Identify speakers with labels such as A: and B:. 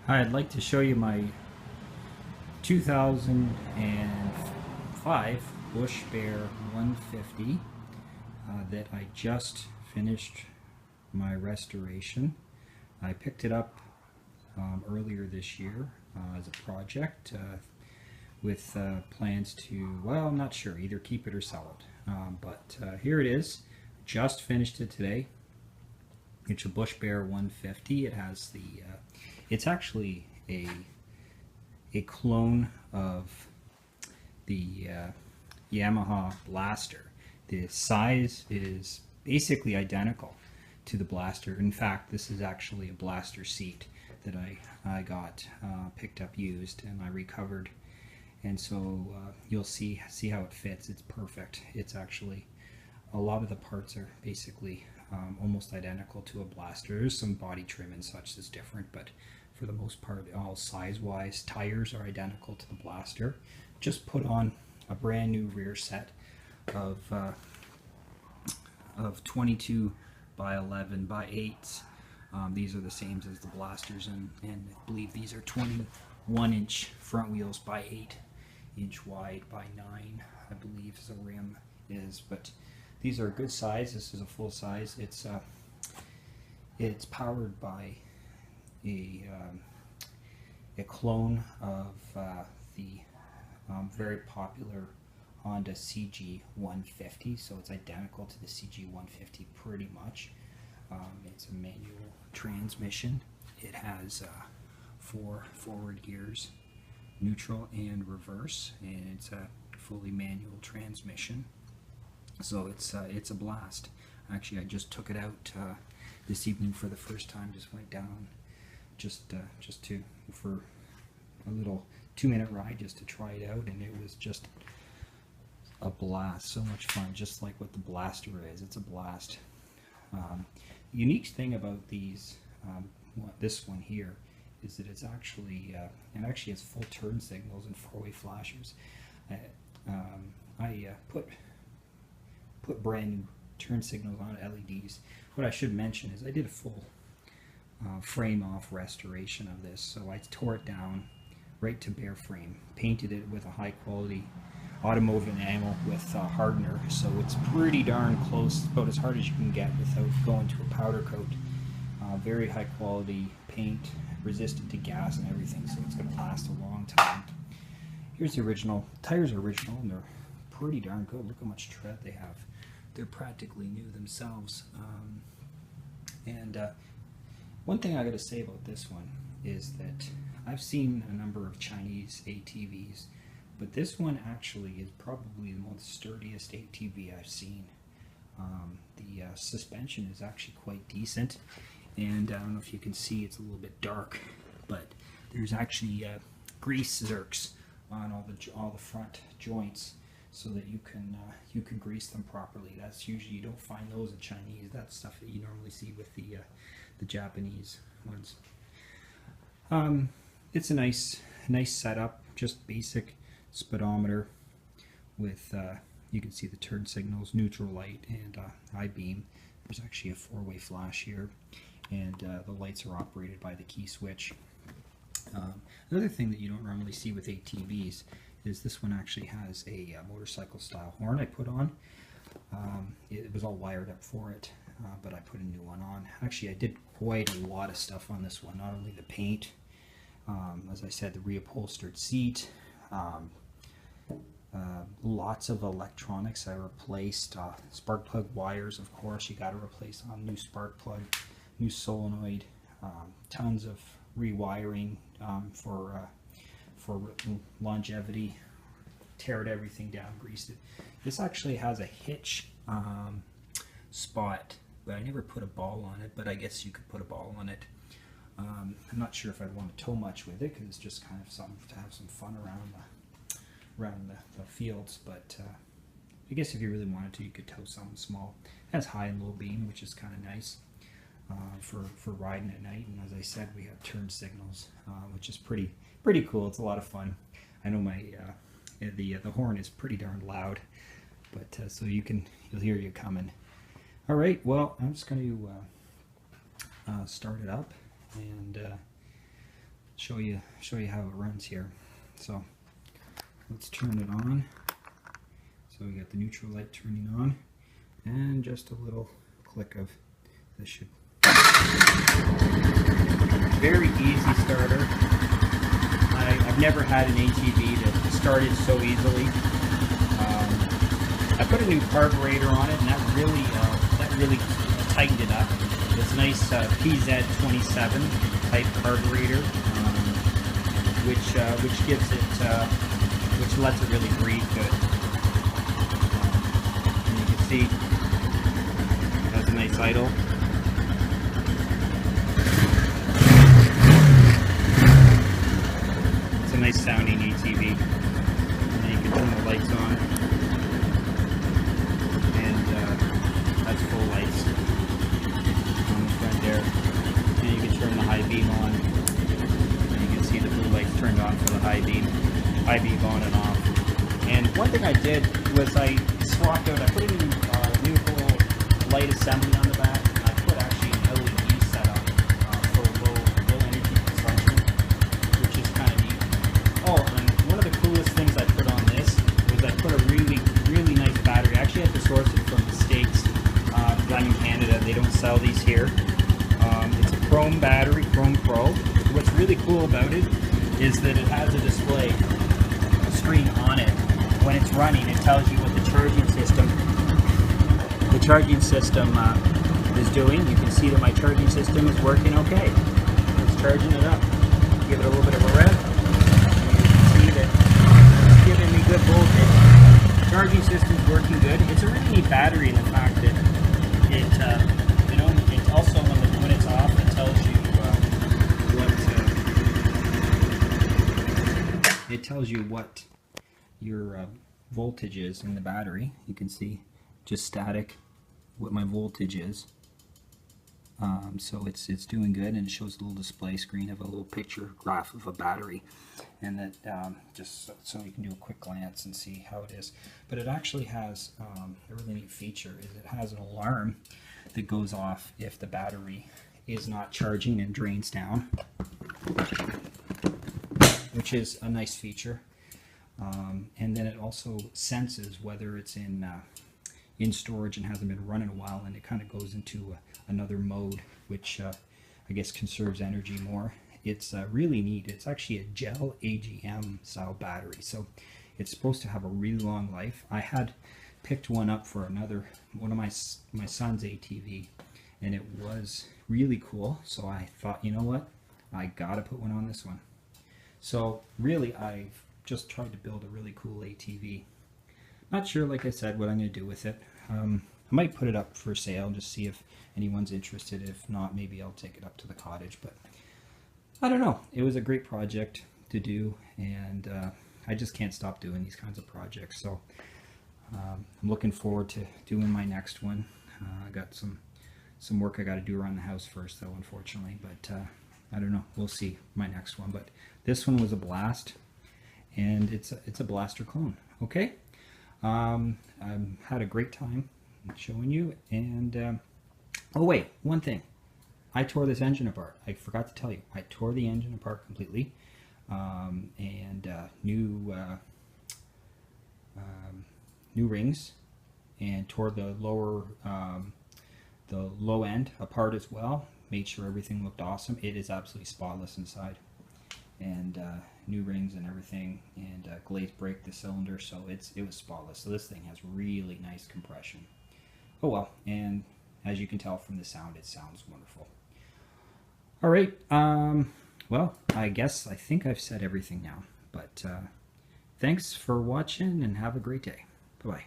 A: Hi, I'd like to show you my 2005 Bush Bear 150 that I just finished my restoration. I picked it up earlier this year as a project with plans to, well, I'm not sure, either keep it or sell it. But here it is. Just finished it today. It's a Bush Bear 150. It has it's actually a clone of the Yamaha Blaster. The size is basically identical to the Blaster. In fact, this is actually a Blaster seat that I got picked up used and I recovered, and so you'll see how it fits. It's perfect. It's actually, a lot of the parts are basically almost identical to a Blaster. There's some body trim and such that's different, but for the most part, all size-wise, tires are identical to the Blaster. Just put on a brand new rear set of 22 by 11 by 8s. These are the same as the Blasters, and I believe these are 21-inch front wheels by 8-inch wide by 9, I believe the rim is. But these are a good size. This is a full size. It's powered by a clone of the very popular Honda CG 150, so it's identical to the CG 150 pretty much. It's a manual transmission. It has 4 forward gears, neutral and reverse, and it's a fully manual transmission. So it's a blast. Actually, I just took it out this evening for the first time. Just went down for a little 2-minute ride just to try it out, and it was just a blast. So much fun, just like what the Blaster is. It's a blast. Unique thing about these, this one here, is that it's actually it actually has full turn signals and 4-way flashers. I put brand new turn signals on LEDs. What I should mention is I did a full frame off restoration of this. So I tore it down right to bare frame, painted it with a high quality automotive enamel with hardener, so it's pretty darn close, about as hard as you can get without going to a powder coat. Very high quality paint, resistant to gas and everything, so it's going to last a long time. Here's the original. Tires are original and they're pretty darn good. Look how much tread they have. They're practically new themselves. One thing I got to say about this one is that I've seen a number of Chinese ATVs, but this one actually is probably the most sturdiest ATV I've seen. The suspension is actually quite decent, and I don't know if you can see, it's a little bit dark, but there's actually grease zerks on all the front joints, so that you can grease them properly. That's usually, you don't find those in Chinese. That's stuff that you normally see with the Japanese ones. It's a nice setup, just basic speedometer with you can see the turn signals, neutral light, and high beam. There's actually a 4-way flash here, and the lights are operated by the key switch. Another thing that you don't normally see with ATVs is this one actually has a motorcycle style horn I put on. It was all wired up for it, but I put a new one on. Actually, I did quite a lot of stuff on this one, not only the paint, as I said, the reupholstered seat, lots of electronics I replaced, spark plug wires, of course, you got to replace on new spark plug, new solenoid, tons of rewiring for longevity. Teared everything down, greased it. This actually has a hitch spot, but I never put a ball on it, but I guess you could put a ball on it. I'm not sure if I'd want to tow much with it, because it's just kind of something to have some fun around the fields, but I guess if you really wanted to, you could tow something small. It has high and low beam, which is kind of nice for riding at night, and as I said, we have turn signals, which is pretty cool. It's a lot of fun. I know the horn is pretty darn loud, but so you'll hear you coming. All right, well, I'm just going to start it up and show you how it runs here. So let's turn it on. So we got the neutral light turning on, and just a little click of this should. Very easy starter. I've never had an ATV that started so easily. I put a new carburetor on it, and that really tightened it up. This nice PZ27 type carburetor, which gives it, which lets it really breathe good. And you can see it has a nice idle. It's a nice sounding ATV. And then you can turn the lights on, and that's full lights on the front there. And you can turn the high beam on. See the blue lights turned on for the high beam on and off. And one thing I did was I swapped out, I put in a new whole light assembly on the back, and I put actually an LED setup for low energy consumption, which is kind of neat. Oh, and one of the coolest things I put on this was I put a really nice battery. I actually had to source it from the States. I'm in Canada, they don't sell these here. It's a Chrome battery, Chrome Pro. What's really cool about it is that it has a display screen on it. When it's running, it tells you what the charging system is doing. You can see that my charging system is working okay. It's charging it up. Give it a little bit of a rev. You can see that it's giving me good voltage. Charging system's working good. It's a really neat battery in the fact that it also when it's off, it tells you it tells you what your voltage is in the battery. You can see just static what my voltage is. So it's doing good, and it shows a little display screen of a little picture graph of a battery, and that just so you can do a quick glance and see how it is. But it actually has a really neat feature is it has an alarm that goes off if the battery is not charging and drains down, which is a nice feature. And then it also senses whether it's in storage and hasn't been run in a while, and it kind of goes into another mode, which I guess conserves energy more. It's really neat. It's actually a gel AGM style battery, so it's supposed to have a really long life. I had picked one up for one of my son's ATV, and it was really cool, so I thought, you know what, I gotta put one on this one. So really, I've just tried to build a really cool ATV. Not sure, like I said, what I'm going to do with it. I might put it up for sale and just see if anyone's interested. If not, maybe I'll take it up to the cottage. But I don't know. It was a great project to do, and I just can't stop doing these kinds of projects. So I'm looking forward to doing my next one. I got some work I got to do around the house first, though, unfortunately. But I don't know. We'll see my next one. But this one was a blast, and it's a Blaster clone. Okay. I've had a great time showing you, and oh wait, one thing. I tore this engine apart. I forgot to tell you. I tore the engine apart completely, and new rings, and tore the low end apart as well. Made sure everything looked awesome. It is absolutely spotless inside, and new rings and everything, and glazed brake the cylinder, so it was spotless. So this thing has really nice compression. Oh well, and as you can tell from the sound, it sounds wonderful. All right, well, I think I've said everything now, but thanks for watching, and have a great day. Bye-bye.